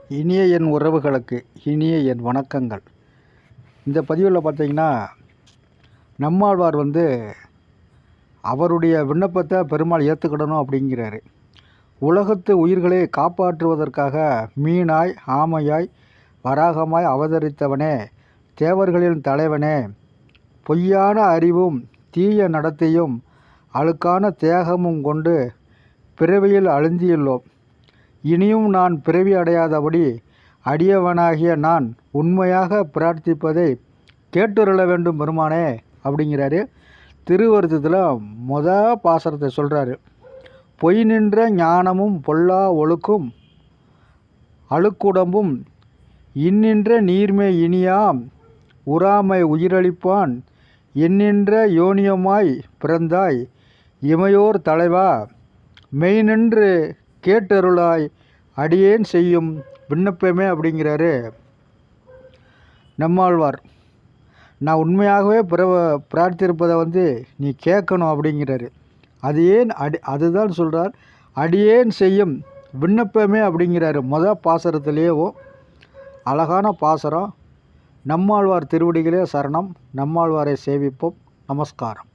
இனிய என் உறவுகளுக்கு இனிய என் வணக்கங்கள். இந்த பதிவில் பார்த்தீங்கன்னா, நம்மாழ்வார் அவருடைய விண்ணப்பத்தை பெருமாள் ஏற்றுக்கிடணும் அப்படிங்கிறாரு. உலகத்து உயிர்களை காப்பாற்றுவதற்காக மீனாய் ஆமையாய் வராகமாய் அவதரித்தவனே, தேவர்களின் தலைவனே, பொய்யான அறிவும் தீய நடத்தையும் அழுக்கான தேகமும் கொண்டு பிறவியில் அழுந்தியுள்ளோம். இனியும் நான் பிறவி அடையாதபடி அடியவனாகிய நான் உண்மையாக பிரார்த்திப்பதை கேட்டுருள வேண்டும் பெருமானே அப்படிங்கிறாரு. திருவருத்தத்தில் பாசரத்தை சொல்கிறாரு. பொய் நின்ற ஞானமும் பொல்லா ஒழுக்கும் அழுக்குடம்பும் இன்னின்ற நீர்மை இனியாம் உறாமை உயிரளிப்பான் என்னின்ற யோனியமாய் பிறந்தாய் இமையோர் தலைவா, மெய் நின்று கேட்டருளாய் அடியேன் செய்யும் விண்ணப்பமே அப்படிங்கிறாரு நம்மாழ்வார். நான் உண்மையாகவே பிரார்த்திருப்பதை நீ கேட்கணும் அப்படிங்கிறாரு. அதுதான் சொல்கிறார், அடியேன் செய்யும் விண்ணப்பமே அப்படிங்கிறாரு. பாசரத்திலேயும் அழகான பாசரம். நம்மாழ்வார் திருவடிகளே சரணம். நம்மாழ்வாரை சேவிப்போம். நமஸ்காரம்.